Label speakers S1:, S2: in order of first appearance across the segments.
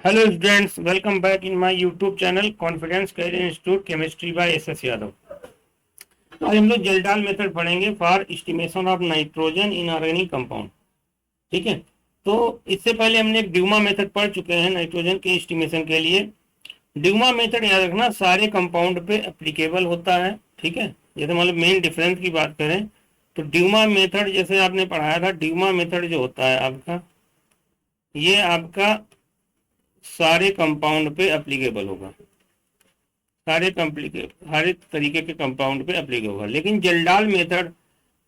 S1: Hello students, welcome back in my YouTube channel confidence career institute chemistry by S Yadav. आज हम लोग Kjeldahl method पढ़ेंगे for estimation of nitrogen in organic compound. ठीक है, तो इससे पहले हमने एक ड्यूमा मेथड पढ़ चुके हैं नाइट्रोजन के एस्टिमेशन के लिए। ड्यूमा मेथड याद रखना सारे कंपाउंड पे एप्लीकेबल होता है। ठीक है, जैसे मतलब मेन डिफरेंस की बात करें तो ड्यूमा मेथड जैसे आपने पढ़ाया था, ड्यूमा मेथड जो होता है आपका, ये आपका सारे कंपाउंड पे एप्लीकेबल होगा, सारे हर एक तरीके के कंपाउंड पे एप्लीकेबल होगा। लेकिन जेल्डाल मेथड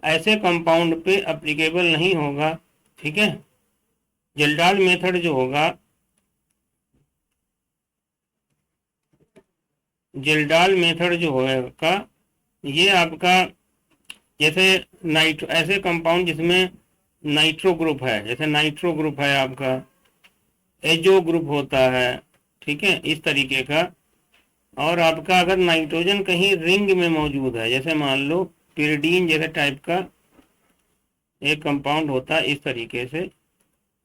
S1: ऐसे कंपाउंड पे एप्लीकेबल नहीं होगा। ठीक है, जेल्डाल मेथड जो होगा, जेल्डाल मेथड जो होगा ये आपका जैसे ऐसे कंपाउंड जिसमें नाइट्रो ग्रुप है, जैसे नाइट्रो ग्रुप है आपका, एजो ग्रुप होता है। ठीक है, इस तरीके का। और आपका अगर नाइट्रोजन कहीं रिंग में मौजूद है, जैसे मान लो पिरिडीन जैसे टाइप का एक कंपाउंड होता है, इस तरीके से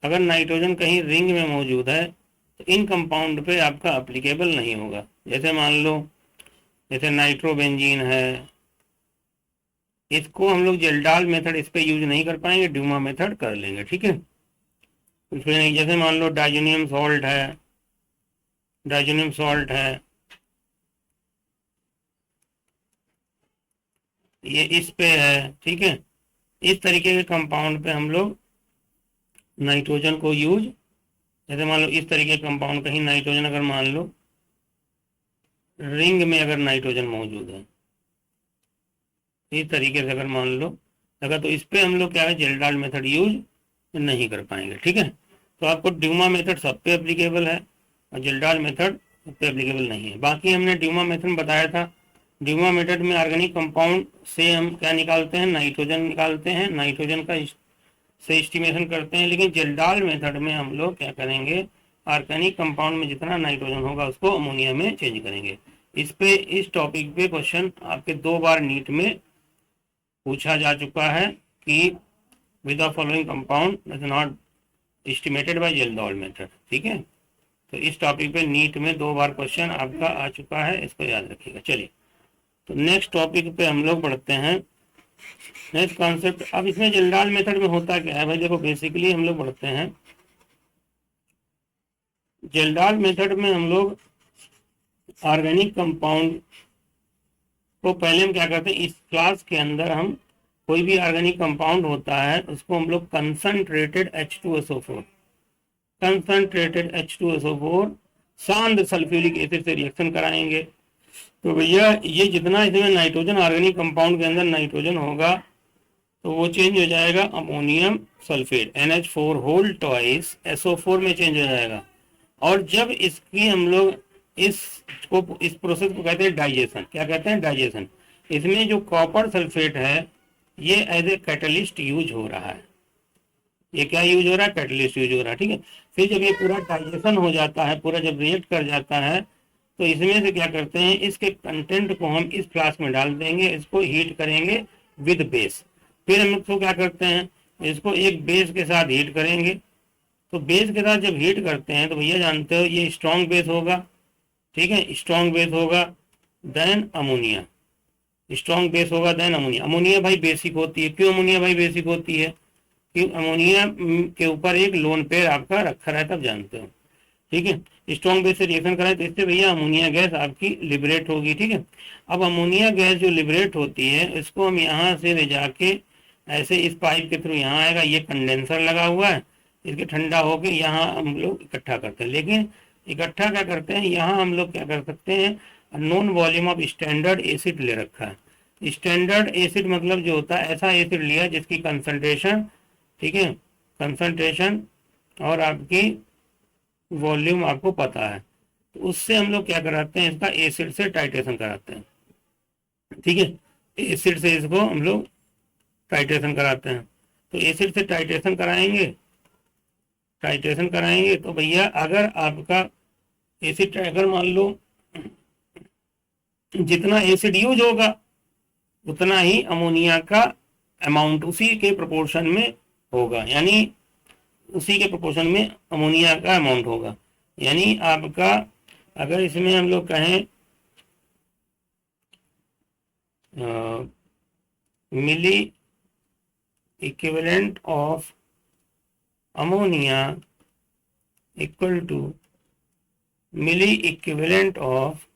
S1: अगर नाइट्रोजन कहीं रिंग में मौजूद है तो इन कंपाउंड पे आपका एप्लीकेबल नहीं होगा। जैसे मान लो जैसे नाइट्रोबेंजीन है, इसको हम लोग जेल्डाल मेथड इस पे यूज नहीं कर पाएंगे, ड्यूमा मेथड कर लेंगे। ठीक है, फिर जैसे मान लो डाइजोनियम सॉल्ट है, डाइजोनियम सॉल्ट है, ये इस पे है। ठीक है, इस तरीके के कंपाउंड पे हम लोग नाइट्रोजन को यूज, जैसे मान लो इस तरीके के कंपाउंड कहीं नाइट्रोजन अगर मान लो रिंग में अगर नाइट्रोजन मौजूद है, इस तरीके से अगर मान लो अगर, तो इस पे हम लोग क्या है, जेल्डाल मेथड यूज नहीं कर पाएंगे। ठीक है, तो आपको ड्यूमा मेथड सब पे एप्लीकेबल है और जेल्डाल मेथड सब पे एप्लीकेबल नहीं है। बाकी हमने ड्यूमा मेथड में बताया था, ड्यूमा मेथड में ऑर्गेनिक कंपाउंड से हम क्या निकालते हैं, नाइट्रोजन निकालते हैं, नाइट्रोजन का से एस्टिमेशन करते हैं। लेकिन जेल्डाल मेथड में हम लोग क्या करेंगे, ऑर्गेनिक कंपाउंड में जितना नाइट्रोजन होगा उसको अमोनिया में चेंज करेंगे। इस टॉपिक पे क्वेश्चन आपके 2 बार नीट में पूछा जा चुका है कि with the following compound is not estimated by Kjeldahl method. ठीक है, तो इस टॉपिक पे नीट में 2 बार क्वेश्चन आपका आ चुका है, इसको याद रखिएगा। चलिए, तो नेक्स्ट टॉपिक पे हम लोग बढ़ते हैं, नेक्स्ट कॉन्सेप्ट। अब इसमें जेल्डाल मेथड में होता क्या है भाई, देखो बेसिकली हम लोग बढ़ते हैं जेल्डाल मेथड में हम लोग ऑर्गेनिक कंपाउंड को पहले हम क्या करते हैं, इस क्लास के अंदर हम कोई भी ऑर्गेनिक कंपाउंड होता है उसको हम लोग कंसंट्रेटेड H2SO4, कंसंट्रेटेड H2SO4 शांत सल्फ्यूरिक एसिड से रिएक्शन कराएंगे। तो भैया ये जितना इसमें नाइट्रोजन ऑर्गेनिक कंपाउंड के अंदर नाइट्रोजन होगा तो वो चेंज हो जाएगा ammonium sulphate NH4 whole twice SO4 में चेंज हो जाएगा। और जब इसकी हम लोग इस प्रोसेस को कहते हैं डाइजेशन। क्या कहते हैं, डाइजेशन। इसमें जो कॉपर सल्फेट है ये एज ए कैटलिस्ट यूज हो रहा है। ये क्या यूज हो रहा है, कैटलिस्ट यूज हो रहा है। ठीक है, फिर जब ये पूरा डाइजेशन हो जाता है, पूरा जब रिएक्ट कर जाता है तो इसमें से क्या करते हैं, इसके कंटेंट को हम इस फ्लास्क में डाल देंगे, इसको हीट करेंगे विद बेस। फिर हम इसको क्या करते हैं, इसको एक बेस के साथ हीट करेंगे। तो बेस के साथ जब हीट करते हैं तो भैया जानते हो ये स्ट्रॉन्ग बेस होगा। ठीक है, स्ट्रॉन्ग बेस होगा, देन अमोनिया। स्ट्रॉन्ग बेस होगा देन अमोनिया। अमोनिया भाई बेसिक होती है। क्यों अमोनिया भाई बेसिक होती है, कि अमोनिया के ऊपर एक लोन पेयर आपका रखा रहता है, तब जानते हो। ठीक है, स्ट्रॉन्ग बेस से रिएक्शन कराए तो इससे भैया अमोनिया गैस आपकी लिबरेट होगी। ठीक है, अब अमोनिया गैस जो लिबरेट होती है इसको हम यहाँ से ले जाके ऐसे इस पाइप के थ्रू यहाँ आएगा, ये कंडेंसर लगा हुआ है, इसके ठंडा होके यहाँ हम लोग इकट्ठा करते हैं। लेकिन इकट्ठा क्या करते हैं, यहाँ हम लोग क्या कर सकते हैं, non volume of standard acid ले रखा है। स्टैंडर्ड एसिड मतलब जो होता है ऐसा एसिड लिया जिसकी कंसंट्रेशन, ठीक है, कंसंट्रेशन और आपकी वॉल्यूम आपको पता है, तो उससे हम लोग क्या कराते हैं, इसका एसिड से टाइट्रेशन कराते हैं। ठीक है, एसिड से इसको हम लोग टाइट्रेशन कराते हैं। तो एसिड से टाइट्रेशन कराएंगे, टाइट्रेशन कराएंगे तो भैया अगर आपका एसिड, अगर मान लो जितना एसिड यूज होगा उतना ही अमोनिया का अमाउंट उसी के प्रोपोर्शन में होगा, यानी उसी के प्रोपोर्शन में अमोनिया का अमाउंट होगा। यानी आपका अगर इसमें हम लोग कहें milli equivalent of ammonia equal to milli equivalent of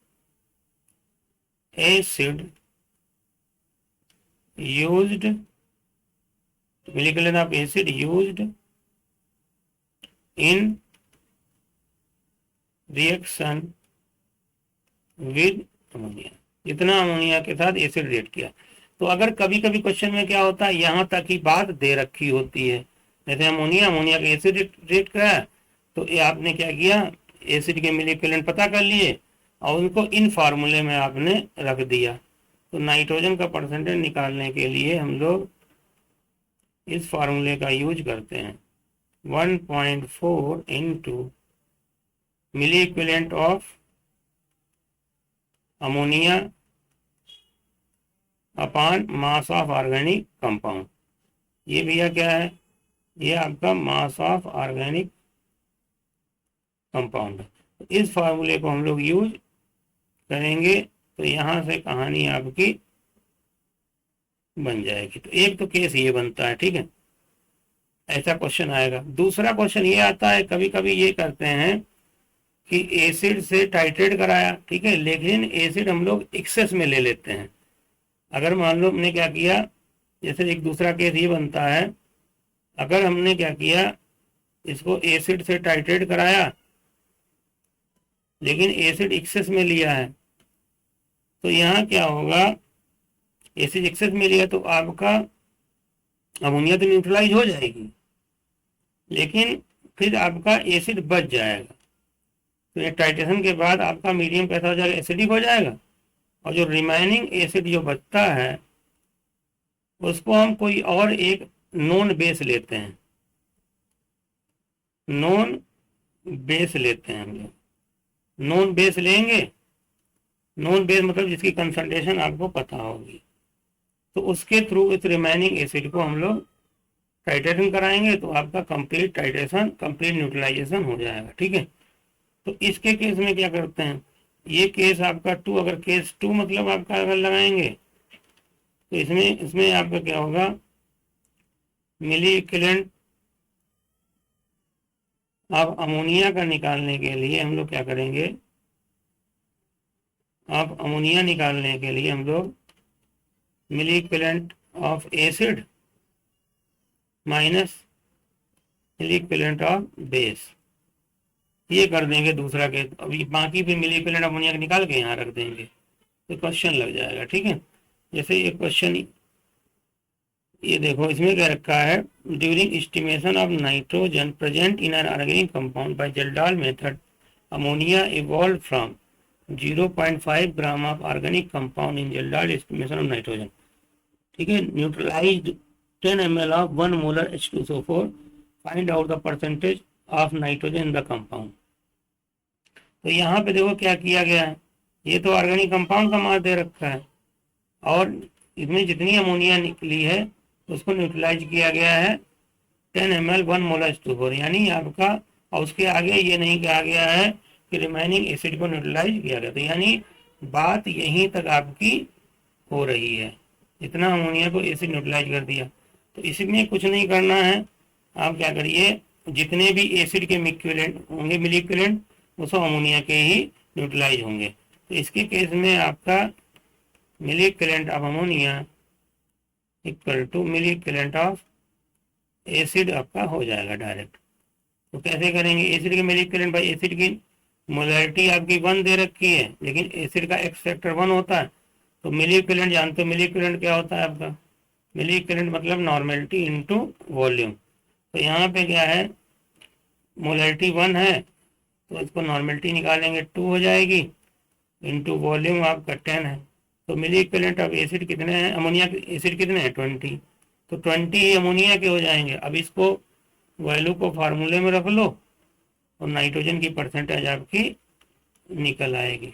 S1: acid used, milli equivalent of acid used in reaction with ammonia, इतना अमोनिया के साथ एसिड रिएक्ट किया। तो अगर कभी कभी क्वेश्चन में क्या होता है, यहाँ तक की बात दे रखी होती है, जैसे अमोनिया का एसिड रिएक्ट कराया, तो ये आपने क्या किया, एसिड के मिली इक्विवेलेंट पता कर लिए और उनको इन फार्मूले में आपने रख दिया। तो नाइट्रोजन का परसेंटेज निकालने के लिए हम लोग इस फार्मूले का यूज करते हैं, 1.4 into milli equivalent of ammonia upon mass of organic compound. ये भैया क्या है, ये आपका मास ऑफ ऑर्गेनिक कंपाउंड है। तो इस फार्मूले को हम लोग यूज करेंगे, तो यहां से कहानी आपकी बन जाएगी। तो एक तो केस ये बनता है, ठीक है, ऐसा क्वेश्चन आएगा। दूसरा क्वेश्चन ये आता है, कभी कभी ये करते हैं कि एसिड से टाइट्रेट कराया, ठीक है, लेकिन एसिड हम लोग एक्सेस में ले लेते हैं। अगर मान लो हमने क्या किया, जैसे एक दूसरा केस ये बनता है, अगर हमने क्या किया, इसको एसिड से टाइट्रेट कराया लेकिन एसिड एक्सेस में लिया है, तो यहाँ क्या होगा, एसिड एक्सेस में लिया तो आपका अमोनिया तो न्यूट्रलाइज हो जाएगी, लेकिन फिर आपका एसिड बच जाएगा। तो ये टाइट्रेशन के बाद आपका मीडियम कैसा हो जाएगा, एसिडिक हो जाएगा, और जो रिमाइनिंग एसिड जो बचता है उसको हम कोई और एक नॉन बेस लेते हैं, नॉन बेस लेते हैं हम लोग। नॉन बेस लेंगे, नॉन बेस मतलब जिसकी कंसंट्रेशन आपको पता होगी, तो उसके थ्रू इस रिमाइनिंग एसिड को हम लोग टाइट्रेशन कराएंगे, तो आपका कंप्लीट टाइट्रेशन, कंप्लीट न्यूट्रलाइजेशन हो जाएगा, ठीक है। तो इसके केस में क्या करते हैं, ये केस आपका 2, अगर केस 2 मतलब आपका अगर लगाएंगे तो इसमें आपका क्या होगा, मिली इक्विवेलेंट अब अमोनिया का निकालने के लिए हम लोग क्या करेंगे, अब अमोनिया निकालने के लिए हम लोग milli equivalent of acid minus milli equivalent of base, ये कर देंगे दूसरा केस। अभी बाकी भी मिली इक्विवेलेंट अमोनिया निकाल के यहाँ रख देंगे, तो क्वेश्चन लग जाएगा, ठीक है। जैसे ये क्वेश्चन, ये देखो इसमें क्या रखा है, during estimation of nitrogen present in an organic compound by Kjeldahl method, ammonia evolve from 0.5 gram of organic compound in Kjeldahl estimation of nitrogen, ठीक है, neutralised 10 ml of 1 molar H2SO4, find out the percentage of nitrogen in the compound. तो यहाँ पे देखो क्या किया गया है, ये तो ऑर्गेनिक कंपाउंड का मास दे रखा है, और इसमें जितनी अमोनिया निकली है उसको न्यूट्रलाइज किया गया है 10 ml 1 मोलर H2O4, यानी आपका, और उसके आगे ये नहीं कहा गया है कि रिमाइनिंग एसिड को न्यूट्रलाइज किया गया। तो यानी बात यहीं तक आपकी हो रही है, इतना अमोनिया को एसिड न्यूट्रलाइज कर दिया। तो इसमें कुछ नहीं करना है, आप क्या करिए, जितने भी एसिड के इक्विवेलेंट होंगे, मिली इक्विवेलेंट, वो सब अमोनिया के ही न्यूट्रलाइज होंगे। तो इसके केस में आपका milli equivalent of ammonia equal to milli equivalent of acid आपका हो जाएगा डायरेक्ट। तो कैसे करेंगे, एसिड के मिली इक्विवेलेंट, भाई एसिड की मोलैरिटी आपकी 1 दे रखी है, लेकिन एसिड का एक्स फैक्टर 1 होता है, तो मिली इक्विवेलेंट जानते हो, मिली इक्विवेलेंट क्या होता है आपका, मिली इक्विवेलेंट मतलब नॉर्मेलिटी इनटू वॉल्यूम। तो यहाँ पे क्या है, मोलैरिटी 1 है, तो इसको नॉर्मेलिटी निकालेंगे 2 हो जाएगी, इनटू वॉल्यूम आपका 10 है। तो मिली इक्विवेलेंट ऑफ एसिड कितने हैं, अमोनिया के एसिड कितने हैं 20, तो 20 ही अमोनिया के हो जाएंगे। अब इसको वैल्यू को फार्मूले में रख लो और नाइट्रोजन की परसेंटेज आपकी निकल आएगी।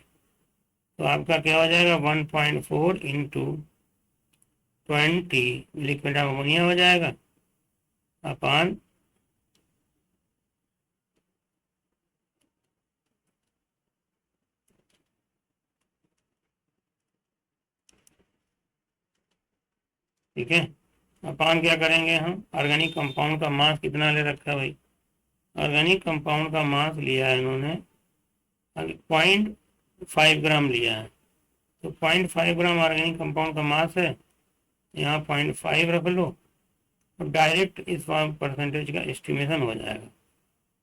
S1: तो आपका क्या हो जाएगा, 1.4 इंटू 20 लिक्विड ऑफ अमोनिया हो जाएगा अपान ठीक है। अपान क्या करेंगे हम, ऑर्गेनिक कंपाउंड का मास कितना ले रखा है भाई, ऑर्गेनिक कंपाउंड का मास लिया है इन्होंने 0.5 ग्राम लिया है। तो 0.5 ग्राम ऑर्गेनिक कंपाउंड का मास है, यहाँ 0.5 रख लो और डायरेक्ट इस परसेंटेज का एस्टिमेशन हो जाएगा।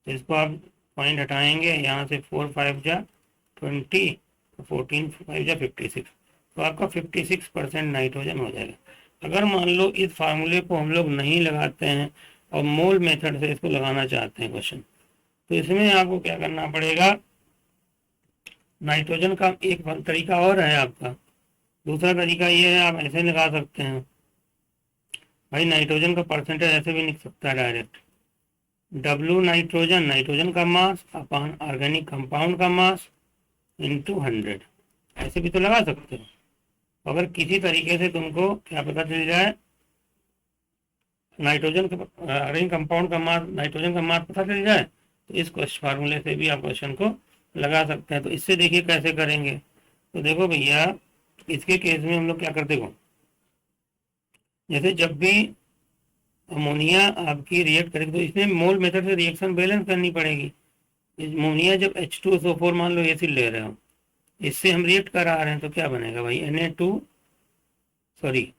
S1: तो इसको आप पॉइंट हटाएंगे, यहाँ से 4 5 जा 20, 14 5 जा 56, तो आपका 56% नाइट्रोजन हो जाएगा। अगर मान लो इस फार्मूले को हम लोग नहीं लगाते हैं और मोल मेथड से इसको लगाना चाहते हैं क्वेश्चन, तो इसमें आपको क्या करना पड़ेगा, नाइट्रोजन का एक तरीका और है आपका। दूसरा तरीका ये है, आप ऐसे लगा सकते हैं भाई, नाइट्रोजन का परसेंटेज ऐसे भी लिख सकता है डायरेक्ट, डब्लू नाइट्रोजन, नाइट्रोजन का मास अपान ऑर्गेनिक कंपाउंड का मास इंटू 100, ऐसे भी तो लगा सकते हो। अगर किसी तरीके से तुमको क्या पता चल जाए, नाइट्रोजन का ऑर्गेनिक कंपाउंड का मास, नाइट्रोजन का मास पता चल जाए, तो इस फार्मूले से भी आप क्वेश्चन को लगा सकते हैं। तो इससे देखिए कैसे करेंगे। तो देखो भैया, इसके केस में हम लोग क्या करते हो, जैसे जब भी अमोनिया आपकी रिएक्ट करेगी तो इसमें मोल मेथड से रिएक्शन बैलेंस करनी पड़ेगी। अमोनिया जब H2SO4 मान लो एसिड ले रहे हो, इससे हम रिएक्ट करा रहे हैं, तो क्या बनेगा भाई, सॉरी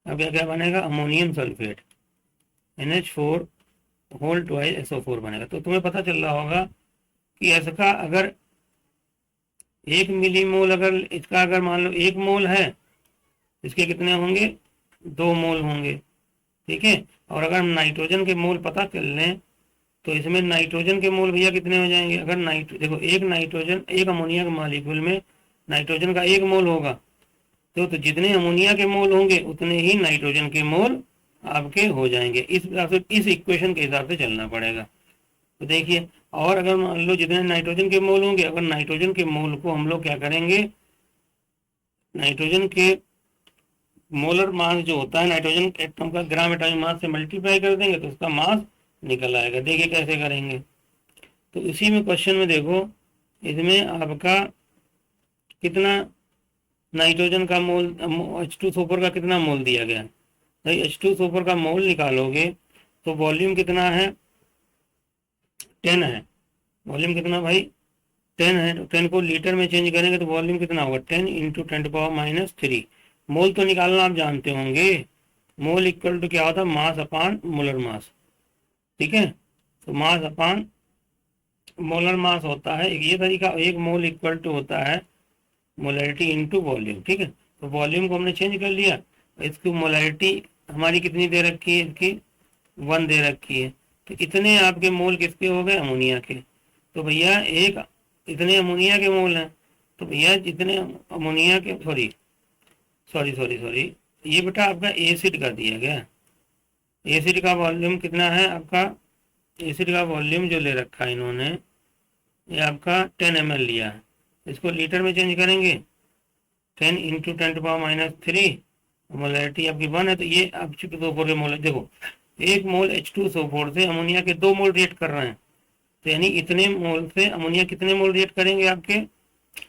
S1: अब क्या बनेगा, ammonium sulphate NH4 whole twice SO4 बनेगा। तो तुम्हें पता चल रहा होगा कि इसका अगर 1 मिलीमोल, अगर इसका अगर मान लो 1 मोल है, इसके कितने होंगे, 2 मोल होंगे। ठीक है। और अगर हम नाइट्रोजन के मोल पता कर लें, तो इसमें नाइट्रोजन के मोल भैया कितने हो जाएंगे, अगर देखो एक नाइट्रोजन, एक अमोनिया के मॉलिक्यूल में नाइट्रोजन का 1 मोल होगा, तो जितने अमोनिया के मोल होंगे उतने ही नाइट्रोजन के मोल आपके हो जाएंगे। इस हिसाब से, इस इक्वेशन के हिसाब से चलना पड़ेगा। तो देखिए, और अगर मान लो जितने नाइट्रोजन के मोल होंगे, अगर नाइट्रोजन के मोल को हम लोग क्या करेंगे, नाइट्रोजन के मोलर मास जो होता है नाइट्रोजन एटम का ग्राम एटॉमिक मास से मल्टीप्लाई कर देंगे तो उसका मास निकल आएगा। देखिए कैसे करेंगे। तो इसी में क्वेश्चन में देखो, इसमें आपका कितना नाइट्रोजन का मोल, H2SO4 का कितना मोल दिया गया, भाई H2SO4 का मोल निकालोगे तो वॉल्यूम कितना है, 10 है। वॉल्यूम कितना भाई, 10 है। तो 10 को लीटर में चेंज करेंगे तो वॉल्यूम कितना होगा, 10 इंटू 10⁻³ मोल तो निकालना आप जानते होंगे। मोल इक्वल टू क्या होता है, मास अपान मोलर मास। ठीक है। तो मास अपान मोलर मास होता है एक ये तरीका, 1 मोल इक्वल टू होता है मोलैरिटी इनटू वॉल्यूम। ठीक है। तो वॉल्यूम को हमने चेंज कर लिया, इसकी मोलैरिटी हमारी कितनी दे रखी है, इसकी 1 दे रखी है। तो इतने आपके मोल किसके हो गए, अमोनिया के। तो भैया एक इतने अमोनिया के मोल हैं, तो भैया जितने अमोनिया के, सॉरी ये बेटा आपका एसिड का दिया गया। एसिड का वॉल्यूम कितना है आपका, एसिड का वॉल्यूम जो ले रखा है इन्होंने, ये आपका 10 ml लिया है। इसको लीटर में चेंज करेंगे, 10 इंटू 10⁻³ मोलैरिटी आपकी 1 है। तो ये आप H2SO4 के मोल देखो, 1 मोल H2SO4 से अमोनिया के 2 मोल रिएक्ट कर रहे हैं। तो यानी इतने मोल से अमोनिया कितने मोल रिएक्ट करेंगे, आपके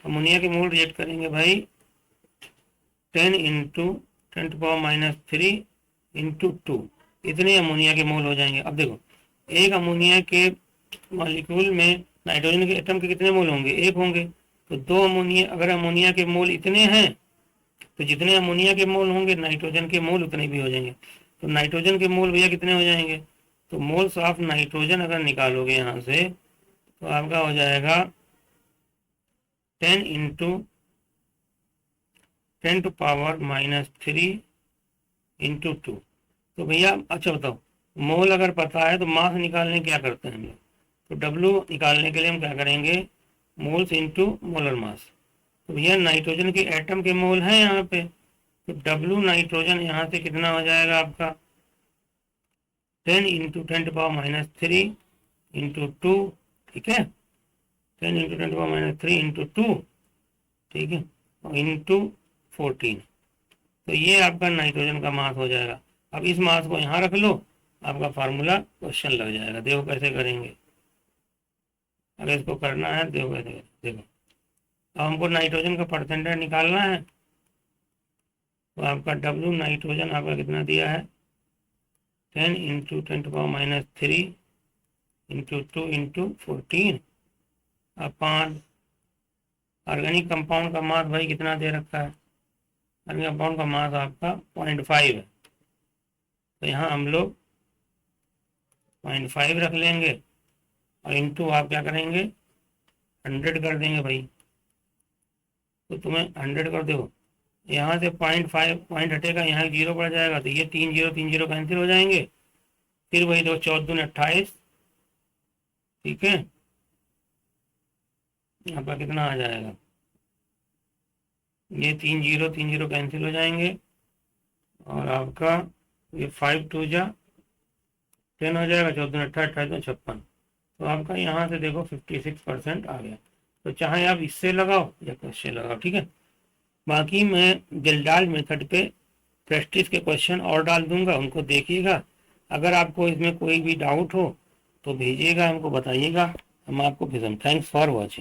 S1: अमोनिया के मोल रिएक्ट करेंगे भाई 10 इंटू 10⁻³ इंटू 2, इतने अमोनिया के मोल हो जाएंगे। अब देखो, एक अमोनिया के मॉलिक्यूल में नाइट्रोजन के एटम के कितने मोल होंगे, 1 होंगे। तो 2 अमोनिया, अगर अमोनिया के मोल इतने हैं तो जितने अमोनिया के मोल होंगे नाइट्रोजन के मोल उतने भी हो जाएंगे। तो नाइट्रोजन के मोल भैया कितने हो जाएंगे, तो मोल्स ऑफ नाइट्रोजन अगर निकालोगे यहाँ से तो आपका हो जाएगा 10 इंटू 10⁻³ इंटू 2। तो भैया अच्छा बताओ, मोल अगर पता है तो मास निकालने क्या करते हैं हम लोग, तो डब्लू निकालने के लिए हम क्या करेंगे, मोल्स इंटू मोलर मास। तो भैया नाइट्रोजन के एटम के मोल हैं यहाँ पे, तो डब्लू नाइट्रोजन यहाँ से कितना हो जाएगा आपका 10 इंटू 10⁻³ इंटू 2। ठीक है, 10 इंटू 10⁻³ इंटू 2, ठीक है, और इंटू 14। तो ये आपका नाइट्रोजन का मास हो जाएगा। अब इस मास को यहाँ रख लो, आपका फार्मूला क्वेश्चन लग जाएगा। देखो कैसे करेंगे, अगर इसको करना है देखो कैसे, देखो अब हमको नाइट्रोजन का परसेंटेज निकालना है। तो आपका W नाइट्रोजन आपका कितना दिया है 10 into 10⁻³ into 2 into 14 upon organic compound का मास भाई कितना दे रखा है, ऑर्गेनिक कंपाउंड का मास आपका 0.5 है, तो यहाँ हम लोग 0.5 रख लेंगे और इंटू आप क्या करेंगे 100 कर देंगे भाई। तो तुम्हें 100 कर दो, यहाँ से 0.5 पॉइंट हटेगा, यहाँ 0 बढ़ जाएगा, तो ये 3 0 3 0 कैंसिल हो जाएंगे, फिर वही दो 14 दूनी 28, ठीक है, यहाँ पर कितना आ जाएगा, ये 3 0 3 0 कैंसिल हो जाएंगे और आपका ये 5 2 जा 10 हो जाएगा, 14 दूनी 28 28 दूनी 56, तो आपका यहाँ से देखो 56% आ गया। तो चाहे आप इससे लगाओ या इससे लगाओ, ठीक है। बाकी मैं जल्दाल मेथड पे प्रेस्टिज के क्वेश्चन और डाल दूंगा, उनको देखिएगा। अगर आपको इसमें कोई भी डाउट हो तो भेजिएगा, हमको बताइएगा, हम आपको भेजेंगे। Thanks for watching.